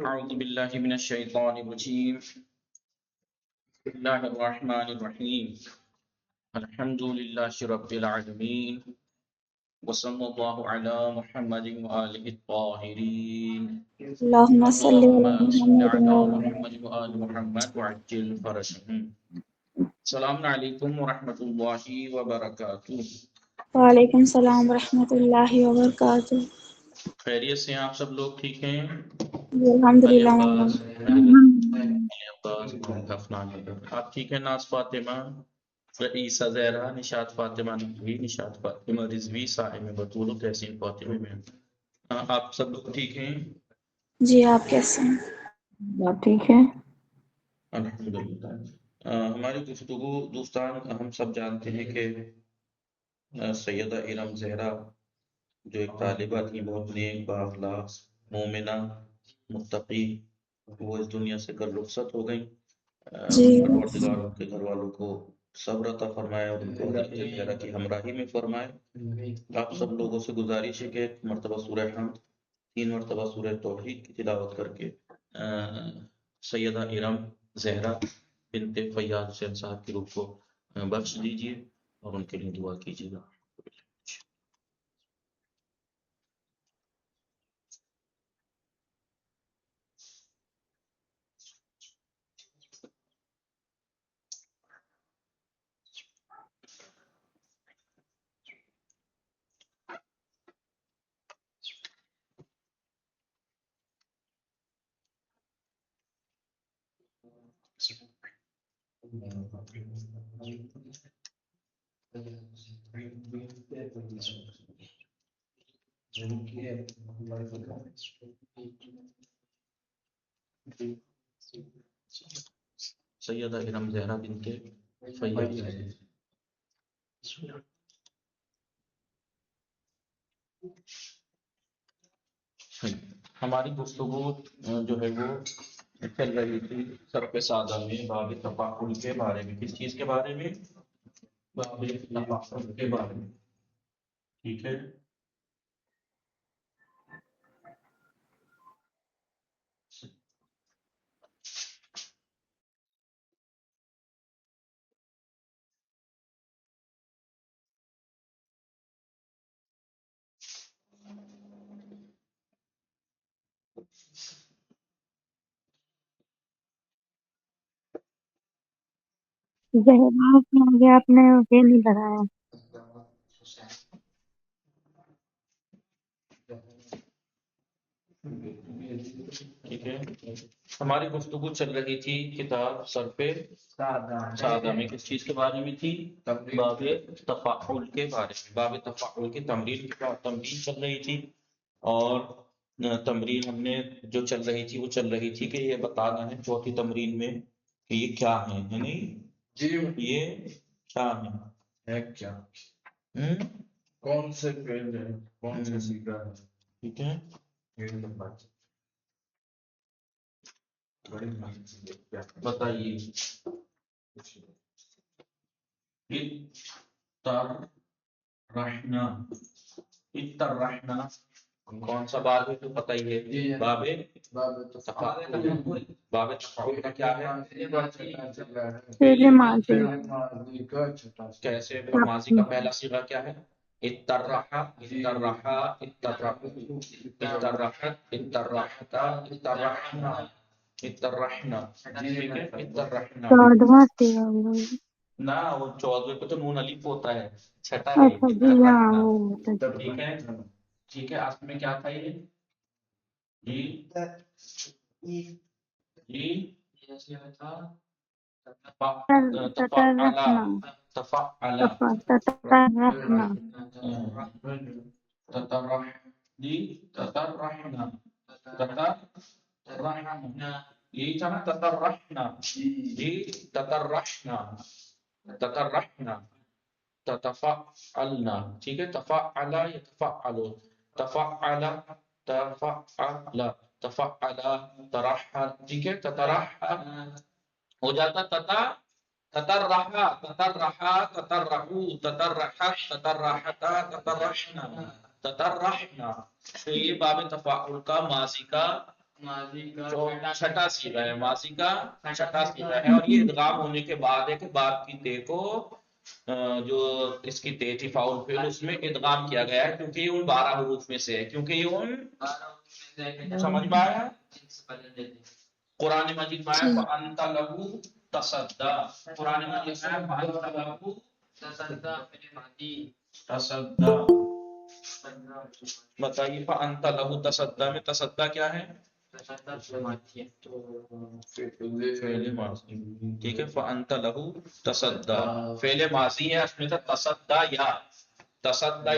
أعوذ بالله من الشيطان الرجيم بسم الله الرحمن الرحيم الحمد لله رب العالمين وصلى الله على محمد وآله الطاهرين اللهم صل اللهم على صل محمد على وعلى محمد وآل محمد وعجل فرجهم. السلام علیکم ورحمۃ اللہ وبرکاتہ. وعلیکم السلام ورحمۃ اللہ وبرکاتہ. خیریت سے ہیں آپ سب لوگ؟ ٹھیک ہیں؟ جی الحمد علی للہ. عباس آپ ٹھیک ہیں؟ ناز فاطمہ، رئیسہ زہرا، نشاط فاطمہ نقوی، نشاط فاطمہ رضوی، صائم بطول، تحسین فاطمہ میں آپ سب لوگ ٹھیک ہیں؟ جی آپ کیسے ہیں؟ آپ ٹھیک ہیں؟ الحمدللہ. ہماری گفتگو دوستان، ہم سب جانتے ہیں کہ سیدہ ارم زہرا جو ایک طالبہ تھی، بہت نیک، بااخلاق، مومنہ، متقی، وہ اس دنیا سے کل رخصت ہو گئیں. جی پروردگار ان کے گھر والوں کو صبر عطا فرمائے اور ان کو حضرت زہرا کی ہمراہی میں فرمائے. آپ سب لوگوں سے گزارش ہے کہ ایک مرتبہ سورہ حمد، 3 مرتبہ سورہ توحید کی تلاوت کر کے سیدہ ارم زہرا بنت فیاض حسین صاحب کی روح کو بخش دیجیے اور ان کے لیے دعا کیجیے گا. سیدہ ارم زہرا بنت فیاض. ہماری گفتگو جو ہے وہ چل رہی تھی سرف سادہ میں باب تفاعل کے بارے میں. کس چیز کے بارے میں؟ باب تفاعل کے بارے میں. ٹھیک ہے. زہرا کے آگے آپ نے یہ نہیں لگایا. ٹھیک ہے. ہماری گفتگو چل رہی تھی کتاب سرف سادہ میں. کس چیز کے بارے میں تھی؟ باب تفاعل کے بارے میں. باب تفاعل کی تمرین چل رہی تھی، اور تمرین ہم نے جو چل رہی تھی وہ چل رہی تھی کہ یہ بتانا ہے چوتھی تمرین میں کہ یہ کیا ہے نہیں جی، یہ کیا ہے کیا، کون سے فعل ہے، کون سے صیغہ ہے. ٹھیک ہے. بتائیے. اترحنا، اترحنا کون سا باب ہے تو بتائیے. باب تفاعل. باب تفاعل کا کیا ہے؟ فعل ماضی. کیسے؟ ماضی کا پہلا صیغہ کیا ہے؟ اترحا، اترحا، اترحا، اترحت، اترحتا، اترحنا، اترحنا. ٹھیک ہے. اترحنا. 14واں صیغہ ہوگا. نہ وہ 14 پہ تو نون الف ہوتا ہے، چھٹا ہے اچھا جی ہاں اترحنا. وہ ٹھیک ہے. ٹھیک ہے. اصل میں کیا تھا یہ؟ جی تفعل، تترحنا. تفعل، تترحنا. تترح، جی تترحنا، تترحنا. یہی تھا نا تترحنا. جی تترحنا، تترحنا، تتفعلنا. ٹھیک ہے. تفعل یا تفعل، تفعل، تفعل، تفعل، ترحل. ٹھیک ہے. تترحل ہو جاتا تتا، تترحا، تترحا، تترحو، تترحت، تترحتا، تترحنا، تترحنا. تو یہ باب تفاعل کا ماضی کا چھٹا سیغہ ہے، ماضی کا چھٹا سیغہ ہے، اور یہ ادغام ہونے کے بعد ہے کہ باب کی تے کو جو اس کی تے تھی فاؤل فعل اس میں ادغام کیا گیا ہے، کیونکہ یہ ان 12 حروف میں سے ہے، کیونکہ یہ ان سمجھ میں آیا؟ قرآن مجید میں آیا فَأَنْتَ لَهُ تَصَدَّى، قرآن مجید میں آیا فَأَنْتَ لَهُ تَصَدَّى۔ بتائیے فَأَنْتَ لَهُ تَصَدَّى میں تصدہ کیا ہے؟ فعل ماضی، ٹھیک ہے، فَأَنْتَ لَهُ تَصَدَّى فعل ماضی ہے، اس میں تھا تصدہ یا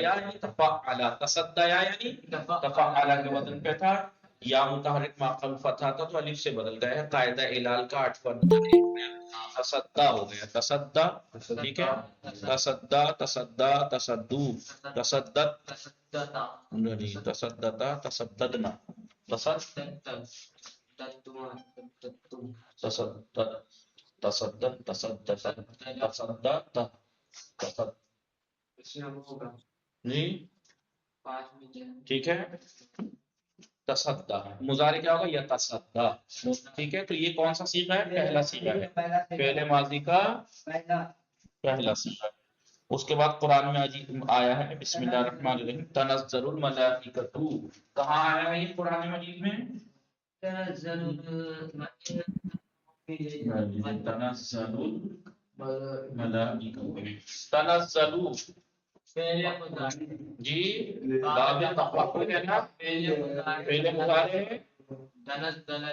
یعنی تفعل، تصدہ یعنی تفعل کے وزن پہ تھا، یا متحرک معقل فتحہ تھا تو الف سے بدل گیا ہے، قاعدہ علال کا 8واں تصدہ ہو گیا، تصدہ، ٹھیک ہے، تصدہ، تصدہ، تصدو، تصدت، نہیں تصدتا، تصددنا، تصدت، تصدت، تصدت، تصدت، جی ٹھیک ہے، تصدہ مضارع کیا ہوگا؟ یتصدہ، ٹھیک ہے، تو یہ کون سا صیغہ ہے؟ پہلا صیغہ ہے، فعل ماضی کا پہلا صیغہ ہے۔ اس کے بعد قرآن میں عجیب آیا ہے بسم اللہ الرحمن الرحیم تنزل الملائکۃ، کہاں آیا ہے یہ قرآن مجید میں؟ تنزل الملائکۃ، تنزل جی باب تفعل ہے نا، فعل مضارع ہے، تنزل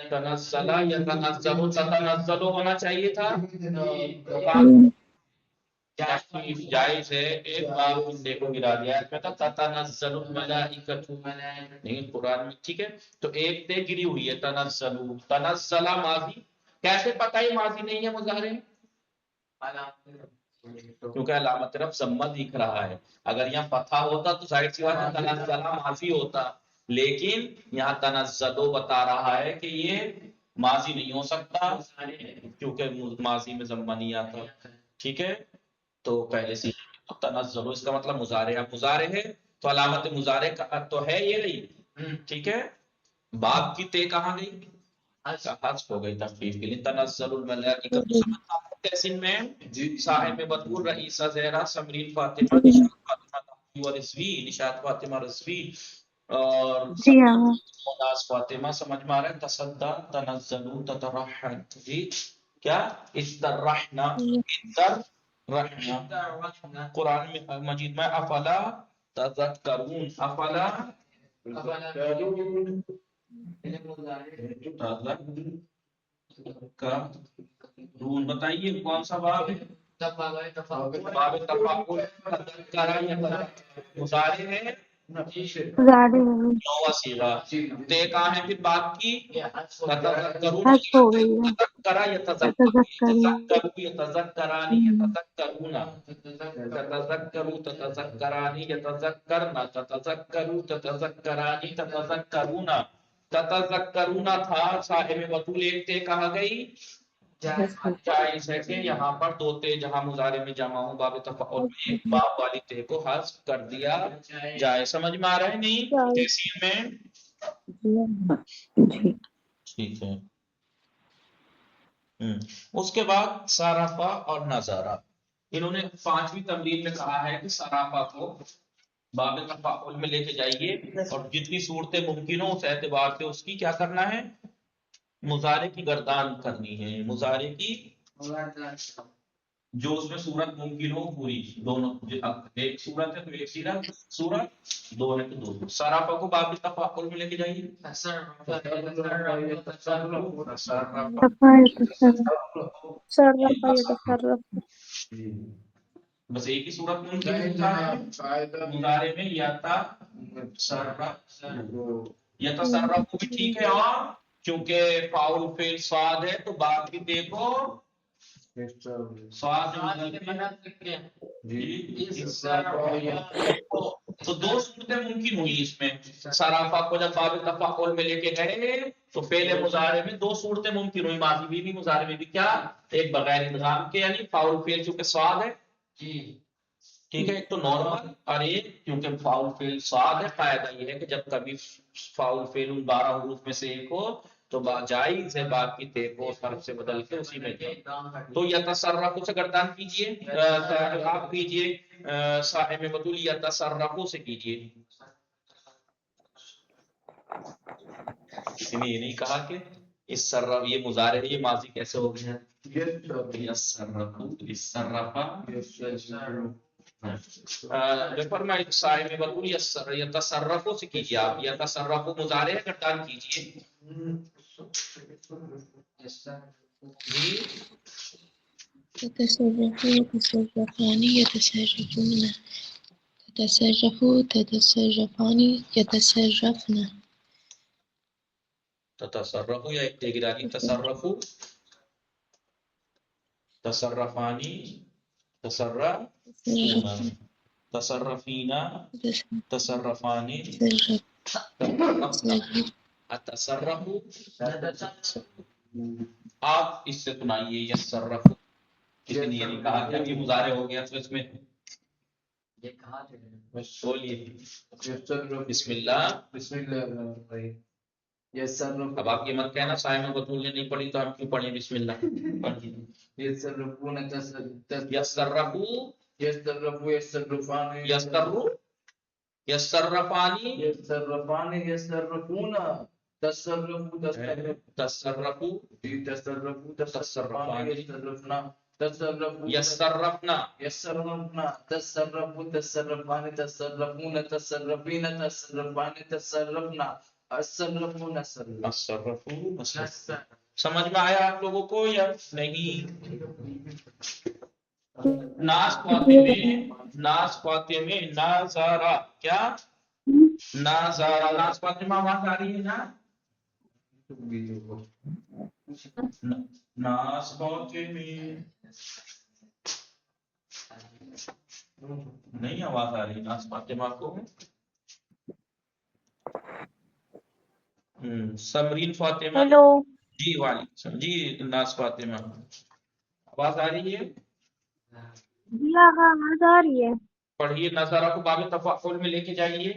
یا تنزل، تتنزل ہونا چاہیے تھا، جائز ہے، ایک بار بندے کو گرا دیا ہے، کہتا تتنزل الملائکۃ نہیں قرآن میں، ٹھیک ہے، تو ایک تے گری ہوئی ہے تنزل، تنزل ماضی، کیسے پتہ یہ ماضی نہیں ہے مضارع؟ کیونکہ علامت رفع ضمہ دکھ رہا ہے، اگر یہاں فتحہ ہوتا تو ظاہر سی بات ہے تنزل ماضی ہوتا، لیکن یہاں تنزل بتا رہا ہے کہ یہ ماضی نہیں ہو سکتا کیونکہ ماضی میں ضمہ نہیں آتا، ٹھیک ہے، تو پہلے سے تنزل اس کا مطلب مضارع، اب مضارع ہے تو علامت مضارع کا تو ہے یہ رہی، ٹھیک ہے، باب کی تے کہاں گئی؟ حذف ہو گئی تخفیف کے لیے، تنزل الملائکۃ تحسین میں صاحب بطور رئیسہ زہرا سمرین فاطمہ نشاط فاطمہ و رضوی، نشاط فاطمہ رضوی اور جی ہاں مناس فاطمہ، سمجھ میں آ رہا ہے، تصدہ، تنزل، تترحم، جی کیا استرحنا، استرحنا، قرآن میں مجید میں افلا تذکرون، افلا تذکرون، بتائیے کون سا باب ہے؟ باب تفاعل، تذکرہ یا مضارع ہے، زیادہ نواں صیغہ، تے کہاں ہے پھر باب کی؟ تذکرون، حذف ہو گئی ہے، تذکرہ یا تذکرون، یتذکرانی، یتذکرون، تتذکروا، تتذکرانی، یتذکرنا، تتذکروا، تتذکرانی، تتذکرون، تتذکرون تھا صاحب بطول، ایک تے کہاں گئی؟ جائز ہے کہ یہاں پر دو تے جہاں مضارع میں جمع ہوں باب تفعل میں ایک باب والی تے کو حذف کر دیا جائے، سمجھ میں آ رہا ہے نہیں تحسین میں؟ جی ٹھیک ہے، اس کے بعد صرفہ اور نظارہ، انہوں نے 5ویں تمرین میں کہا ہے کہ صرفہ کو باب تفاعل میں لے کے جائیے اور جتنی صورتیں ممکن ہو اس اعتبار سے اس کی کیا کرنا ہے؟ مضارع کی گردان کرنی ہے، مضارع کی جو اس میں صورت ممکن ہو پوری، دونوں، ایک صورت ہے تو ایک سیدھا صورت، دو ہے تو دو، صرفہ کو باب تفاعل میں لے کے جائیے، صرف يتصرف، بس ایک ہی صورت ممکن ہوتا ہے مضارع میں، یا یتصرف بھی ٹھیک ہے، اور چونکہ فاعل فعل صاد ہے تو بعد کی دیکھو صاد تو دو صورتیں ممکن ہوئی اس میں، صرافہ کو جب باب تفاعل میں لے کے گئے تو فعل مضارع میں دو صورتیں ممکن ہوئی، ماضی میں بھی مضارع میں بھی، کیا؟ ایک بغیر ادغام کے یعنی فاعل فعل چونکہ صاد ہے، ٹھیک ہے، ایک تو نارمل اور ایک کیونکہ فاؤل فعل صاد ہے، قاعدہ یہ ہے کہ جب کبھی فاؤل فعل ان 12 حروف میں سے ایک ہو تو جائز ہے باقی تے کو اس حرف سے بدل کے اسی میں دیں۔ تو یتصرف سے گردان کیجئے، آپ کیجئے صاحب بطول یتصرف سے کیجئے۔ کسی نے یہ نہیں کہا کہ اس سرف یہ مضارع ہے، یہ ماضی کیسے ہو گیا؟ فرمائے صاحب بطول یتصرف سے کیجئے، آپ یتصرف مضارع ہے گردان کیجئے جی۔ يتصرفوا يتصرفان يتصرفون تتصرفوا تتصرفان يتصرفن تتصرف یا ایک تیگرانی تصرف تصرفانی تصرفون تصرفینا تصرفانی التصرف۔ آپ اس سے سنائیے یتصرف، کسی نے یہ نہیں کہا کہ اب یہ مضارع ہو گیا تو اس میں بولیے بسم اللہ۔ اب آپ یہ مت کہنا صاحب بطول نے نہیں پڑھی تو ہم کیوں پڑھیں بسم اللہ؟ سمجھ میں آیا آپ لوگوں کو یا نہیں؟ ناس فاطمے میں نازارا کیا نازارا ناس فاطمہ آواز آ رہی ہے نا؟ ناس فاطمے نہیں آواز آ رہی ناس فاطمہ کو؟ سمرین فاطمہ ہیلو جی وعلیکم السلام جی ناس فاطمہ آواز آ رہی ہے؟ جی آقا آواز آ رہی ہے۔ پڑھیے نظارہ کو باب تفاعل میں لے کے جائیے۔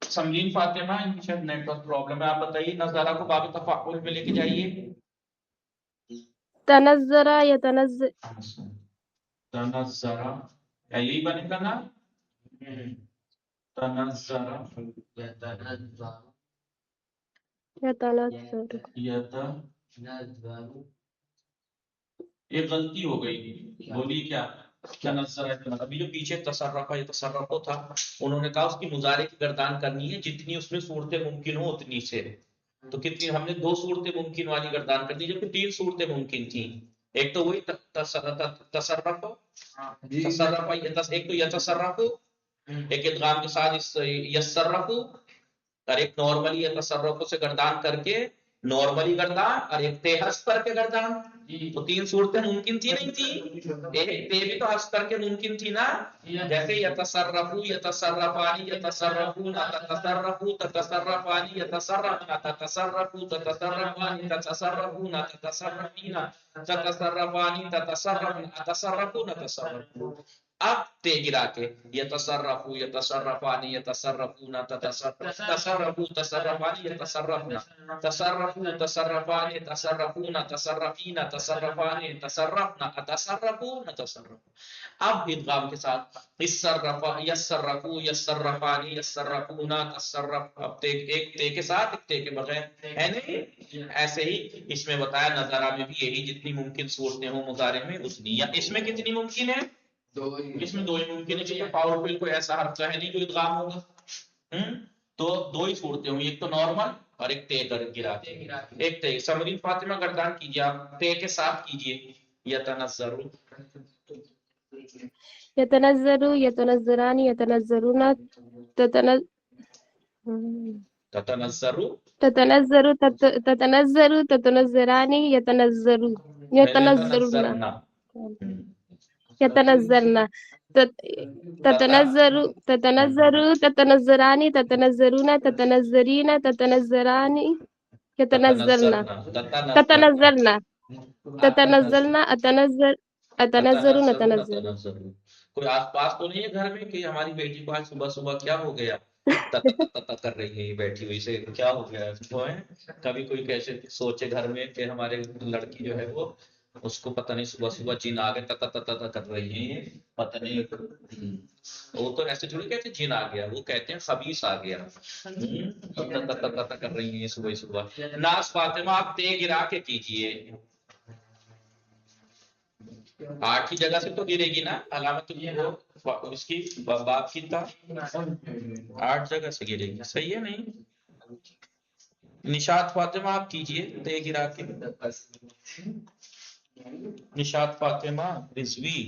سمرین فاطمہ ان کی شاید نیٹ ورک پرابلم ہے، آپ بتائیے نظارہ کو باب تفاعل میں لے کے جائیے۔ تنزرا یتنزر تنزرہ یہی بنے گا نا؟ تنزرہ یہ غلطی ہو گئی، بولیے کیا ابھی جو پیچھے تصرف یتصرف تھا انہوں نے کہا اس کی مضارع کی گردان کرنی ہے جتنی اس میں صورتیں ممکن ہو اتنی سے، تو کتنی ہم نے 2 صورتیں ممکن والی گردان کرنی جبکہ 3 صورتیں ممکن تھیں۔ ایک تو وہی تصرف ایک تو یتصرف، ایک ادغام کے ساتھ یتصرف، اور ایک نارملی یتصرف سے گردان کر کے نارملی گردان، اور ایک تے حذف کر کے گردان۔ تو 3 صورتیں ممکن تھی نہیں تھی؟ ایک تے بھی تو حذف کر کے ممکن تھی نا، جیسے یتصرفو یتصرفانی یتصرفون تتصرفو تتصرفانی یتصرفن تتصرفو تتصرفانی تتصرفون تتصرفین تتصرفانی تتصرفن تصرفون تصرفون۔ اب تے گرا کے یتصرفو یتصرفانی یتصرفون تصرفو تصرفانی یتصرفن تصرفو تصرفانی تصرفون تصرفین تصرفانی تصرفن تصرفون تصرفون۔ اب ادغام کے ساتھ یصرفو یصرفانی یصرفون تصرف، اب ایک تے کے ساتھ ایک تے کے بغیر ہے نہیں؟ ایسے ہی اس میں بتایا نظارہ میں بھی یہی جتنی ممکن صورتیں ہوں مضارع میں اتنی، یا اس میں کتنی ممکن ہے؟ اس میں 2 ہی ممکن ہے، کیونکہ پاور فل کوئی ایسا حرف ہے نہیں جو ادغام ہوگا، تو 2 ہی صورتیں ہوں، ایک تو نارمل اور ایک تے گرا کے۔ ایک تے سمرین فاطمہ گردان کیجیے، آپ تے کے ساتھ کیجیے یتنزر یتنزر یتنزران یتنزرون تتنزر تتنزر تتنزر تتنزران یتنزرون یتنزرون یتنزلن تتنزر تتنزر تتنزران تتنزرون تتنزرین تتنزران یتنزلن تتنزلن تتنزلنا اتنزل نتنزل کوئی آس پاس تو نہیں ہے گھر میں کہ ہماری بیٹی کو آج صبح صبح کیا ہو گیا کر رہی ہے یہ بیٹھی ہوئی سے کیا ہو گیا وہ ہے کبھی کوئی کیسے سوچے گھر میں کہ ہمارے لڑکی جو ہے وہ اس کو پتہ نہیں صبح صبح جن آ گئے کر رہی ہیں پتہ نہیں وہ تو ایسے تھوڑی کہتے جن آ گیا وہ کہتے ہیں خبیث آ گیا کر رہی ہیں صبح صبح ناز فاطمہ آپ تے گرا کے کیجئے 8 ہی جگہ سے تو گرے گی نا علامت اس کی باپ کی تھا 8 جگہ سے گرے گی صحیح ہے نہیں نشاط فاطمہ آپ کیجئے تے گرا کے نشاط فاطمہ رضوی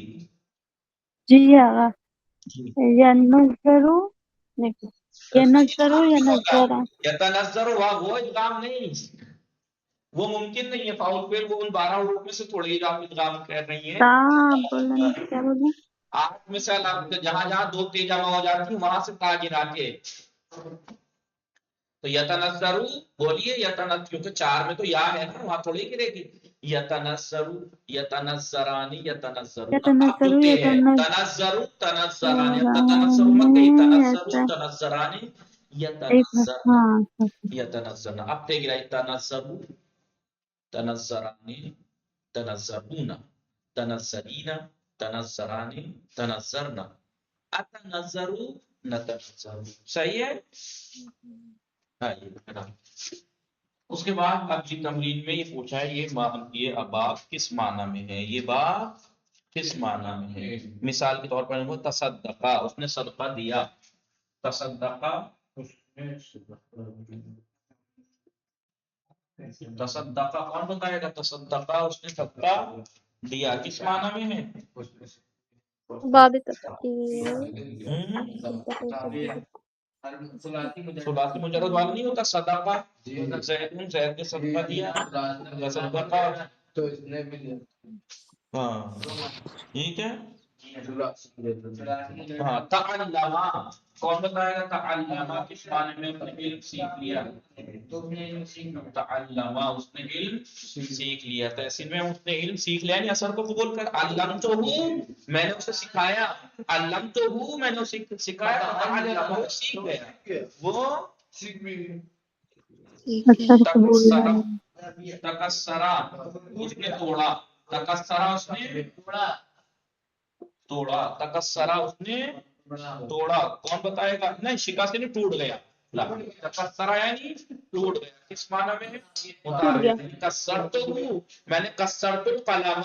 جی آغا ینظرو ینظرو ینظرا یتنظر وہ ادغام نہیں وہ ممکن نہیں ہے فاؤل فعل وہ ان 12 حروف میں سے تھوڑے ہی آپ ادغام کر رہی ہیں تا بولنے کیا بولیں 8 میں سے جہاں جہاں 2 تے جمع ہو جاتی ہیں وہاں سے تا گرا کے تو یتنظرو بولیے یتنظر کیونکہ 4 میں تو یا ہے نا وہاں تھوڑی گرے گی یتنظرو یتنظرانی یتنظرون اب جو یتنظرو تے ہے یتنظرانی تنظرو تنظرانی اب تنظرو مت گئی تنظرو تنظرانی یتنظرن ہاں یتنظرن اب تے گرا تنظرو تنظرانی تنظرون تنظرین تنظرانی تنظرن اتنظرو نتنظرو صحیح ہے اس کے بعد اب جی تمرین میں یہ پوچھا ہے یہ باب کس معنی میں ہے یہ باب کس معنی میں ہے مثال کے طور پر وہ تصدقہ اس نے صدقہ دیا تصدقہ تصدقہ کون بتائے گا تصدقہ اس نے صدقہ دیا کس معنی میں ہے باب تفعیل ثلاثی مجرد والا نہیں ہوتا صدقہ زید نے صدقہ دیا صدقہ تو اس نے بھی ہاں ٹھیک ہے ہاں تعلمہ کون بتائے گا تعلمہ کس معنی میں اس نے علم سیکھ لیا تعلمہ اس نے علم سیکھ لیا تحسین میں اس نے علم سیکھ لیا یعنی اثر کو قبول کر علمتہ میں نے اسے سکھایا علمتہ میں نے اسے سکھایا تعلمہ وہ سیکھ گیا وہ سیکھ بھی اثر قبول تکسرا اس نے توڑا تکسرا اس نے توڑا تکسرا اس نے توڑا کون بتائے گا نہیں شکست نہیں ٹوٹ گیا تکسرا یعنی ٹوٹ گیا کس معنی میں ٹوٹ گیا کسرت میں نے کسرت القلم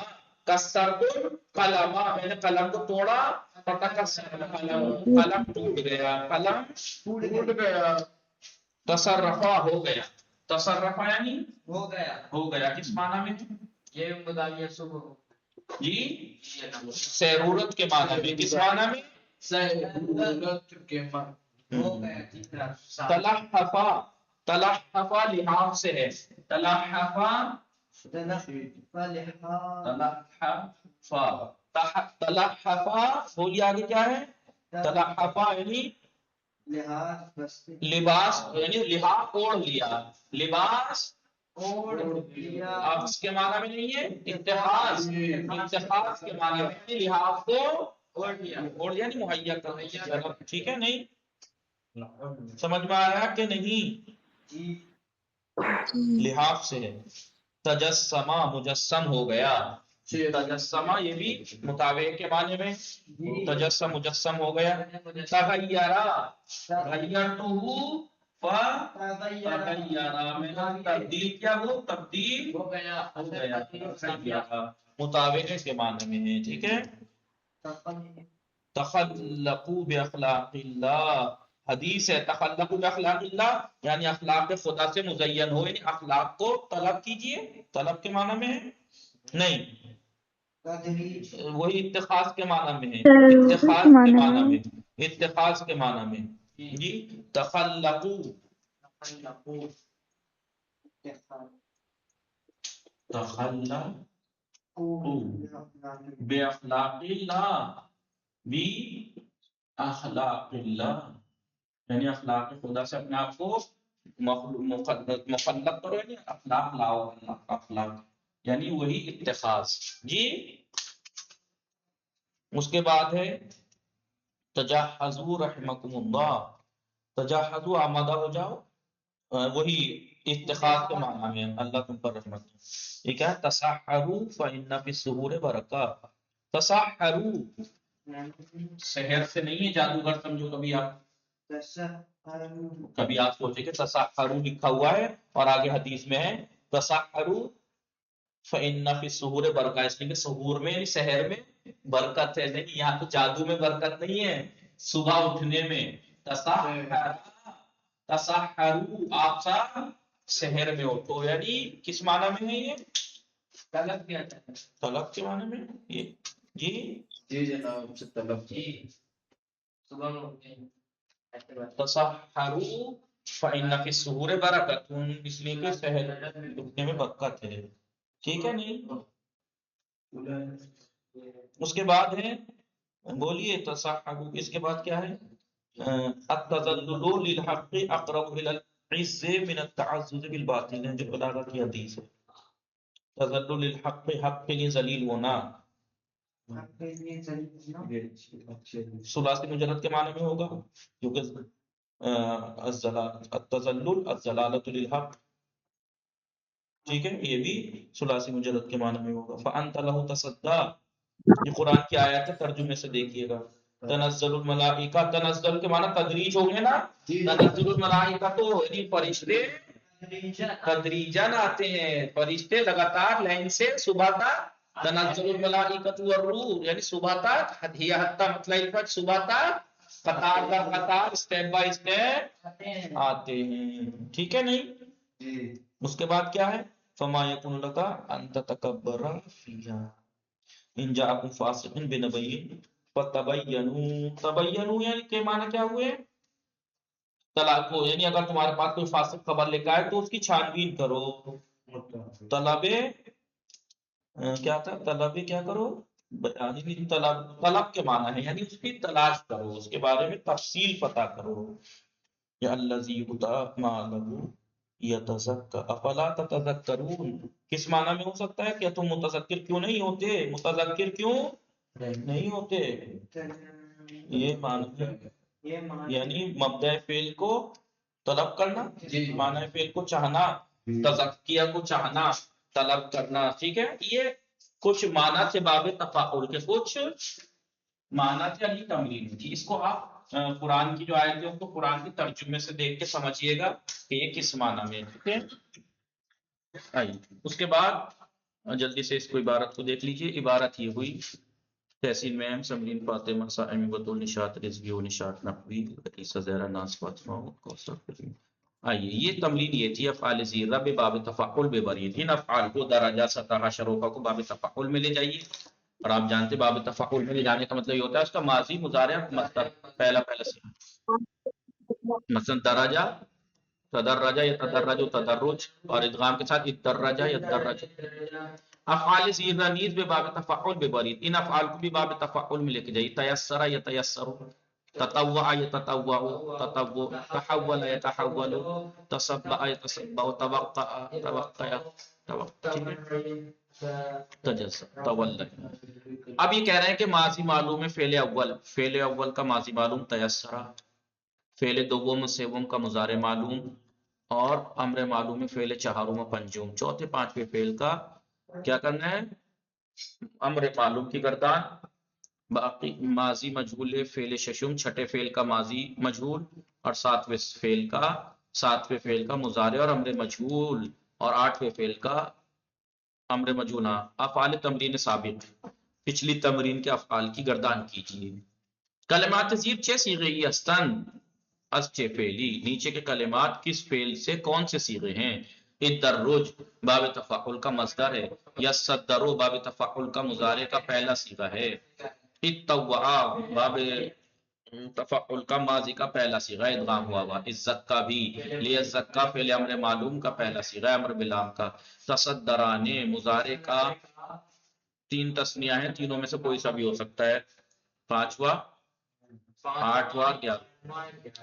کسرت القلم میں نے قلم کو توڑا فتکسر القلم قلم ٹوٹ گیا قلم ٹوٹ گیا تصرفہ ہو گیا تصرفہ یعنی ہو گیا کس معنی میں یہ مدالیہ صبح جی سیرورت کے معنی میں کس معنی میں سیرورت کے معنی ہو گیا تلحفا تلحفا لحاظ سے ہے تلحفا تلحفا بولیے آگے کیا ہے تلحفا یعنی لباس یعنی لحاظ اوڑھ لیا لباس اب اس کے معنی میں نہیں ہے اتخاذ اتخاذ کے معنی میں لحاظ کو اوڑھ لیا نہیں مہیا کر ٹھیک ہے نہیں سمجھ میں آیا کہ نہیں لحاظ سے ہے تجسمہ مجسم ہو گیا تجسمہ یہ بھی مطابق کے معنی میں تجسم مجسم ہو گیا تغیرہ تبدیل کیا وہ تبدیل ہو گیا مطابق کے معنی میں ہے ٹھیک ہے تخلقوا باخلاق اللہ حدیث ہے تخلقوا باخلاق اللہ یعنی اخلاق خدا سے مزین ہو یعنی اخلاق کو طلب کیجئے طلب کے معنی میں ہے نہیں وہی اتخاذ کے معنی میں ہے اتخاذ کے معنی میں اتخاذ کے معنی میں جی تخلقوا باخلاق اللہ باخلاق اللہ یعنی اخلاق خدا سے اپنے آپ کو مخلق کرو یعنی اخلاق لاؤ اخلاق یعنی وہی اتخاذ جی. اس کے بعد ہے تجہزوا رحمکم اللہ. تجہزوا آمادہ ہو جاؤ، وہی اتخاذ کے معنی میں اللہ تم پر رحمت ہو. یہ کیا ہے؟ تسحروا فإن فی السحور برکہ. تسحروا سحر سے نہیں ہے جادوگر سمجھو. کبھی آپ سوچے کہ تسحروا لکھا ہوا ہے اور آگے حدیث میں ہے تسحروا فإن فی السحور برکہ، اس لیے کہ سحور میں یعنی سحر میں برکت ہے. نہیں، یہاں تو جادو میں برکت نہیں ہے، صبح اٹھنے میں. تسحروا آپ سحر میں اٹھو، یعنی کس معنی میں ہے؟ یہ طلب کے معنی میں یہ جی جناب سے طلب جی. تسحروا فإن فی السحور برکۃ، اس لیے کہ سحر اٹھنے میں برکت ہے. ٹھیک ہے نہیں؟ اس کے بعد ہے بولیے تسحروا. اس کے بعد کیا ہے؟ التذلل للحق اقرب الى العز من التعزز بالباطل، جو بلاغت کی حدیث ہے. تذلل للحق، حق کے لیے ذلیل ہونا. ثلاثی مجرد کے معنی میں ہوگا کیونکہ التذلل الضلالۃ للحق. ٹھیک ہے، یہ بھی ثلاثی مجرد کے معنی میں ہوگا. فانت له تصدى، یہ قرآن کی آیت ہے، ترجمے سے دیکھیے گا. تنزل الملائکہ، تنزل کے معنی تدریج ہو گئے نا. تنزل الملائکہ تو یعنی فرشتے تدریجاً آتے ہیں، فرشتے لگاتار لائن سے صبح تک. تنزل الملائکۃ والروح یعنی صبح تک، حتی مطلع الفجر، صبح تک قطار در قطار اسٹیپ بائی اسٹیپ آتے ہیں. ٹھیک ہے نہیں؟ اس کے بعد کیا ہے؟ فما یکون لک ان تتکبر فیہا ان جاءکم فاسق بنبأ فتبینوا. تبینوا یعنی کہ معنی کیا ہوئے؟ طلاق کو، یعنی اگر تمہارے پاس کوئی فاسق خبر لے کے آئے تو اس کی چھان بین کرو. طلب کیا تھا؟ طلب کیا کرو؟ طلب کے معنی ہے یعنی اس کی تلاش کرو، اس کے بارے میں تفصیل پتہ کرو. یا الذی یؤتی مالہ یتزکی افلا تتذکرون، کس معنی میں ہو سکتا ہے کہ تم متذکر کیوں نہیں ہوتے؟ متذکر کیوں نہیں ہوتے؟ یہ معنی ہے، یعنی مبدأ فعل کو طلب کرنا، معنی فعل کو چاہنا، تزکیہ کو چاہنا، طلب کرنا. ٹھیک ہے، یہ کچھ معنی سے باب تفاعل کے، کچھ معنی سے علی تمرین تھی. اس کو آپ قرآن کی جو آیت ہے اس کو قرآن کے ترجمے سے دیکھ کے سمجھیے گا کہ یہ کس معنی میں. ٹھیک ہے، آئیے اس کے بعد جلدی سے اس کو عبارت کو دیکھ لیجئے. عبارت یہ ہوئی تحسین میں سمرین فاطمہ سائم بطول نشاط رضوی و نشاط نقوی عیسیٰ زہرہ ناس فاطمہ کوثر کریم. آئیے یہ تمرین یہ تھی افعال زیرہ بے باب تفعل بے برید. ان افعال کو درجہ سطح شروفہ کو باب تفعل میں لے جائیے. اور آپ جانتے باب تفعل میں لے جانے کا مطلب یہ ہوتا ہے اس کا ماضی مضارع مصدر پہلا سے، مثلا درجہ تدرجہ یا تدرج و تدرج، اور ادغام کے ساتھ ادرجہ یا تدرج. افعال زیرہ نیز بے باب تفعل بے برید، ان افعال کو بھی باب تفعل میں لے کے جائیے. تیسر یا تیسر، تطوع یتطوع، تطوع، تحول یتحول، تسبع یتسبع، توقع توقع توقع، تجزع تولى. اب یہ کہہ رہے ہیں کہ ماضی معلوم ہے فعل اول، فعل اول کا ماضی معلوم تیسرا، فعل دوم سوم کا مضارع معلوم، اور امر معلوم ہے فعل چہارم و پنجم. چوتھے پانچویں فعل کا کیا کرنا ہے؟ امر معلوم کی گردان. باقی ماضی مجہول فعل ششم، چھٹے فعل کا ماضی مجہول، اور ساتویں فعل کا مضارع اور امر مجہول، اور آٹھویں فعل کا امر مجہول. افعال تمرین سابق، پچھلی تمرین کے افعال کی گردان کیجیے. کلمات زیر چھ صیغے استن از چھ فعلی، نیچے کے کلمات کس فعل سے کون سے صیغے ہیں؟ الدرج باب تفعل کا مصدر ہے. یصدر باب تفعل کا مضارع کا پہلا صیغہ ہے. الطوع باب تفعل کا ماضی کا پہلا صیغہ ادغام ہوا ہوا. الزکا بھی لیزکا فعل امر معلوم کا پہلا صیغہ امر بلام کا. تصدران مضارع کا تین تثنیہ ہیں، تینوں میں سے کوئی سا بھی ہو سکتا ہے. پانچواں، آٹھواں،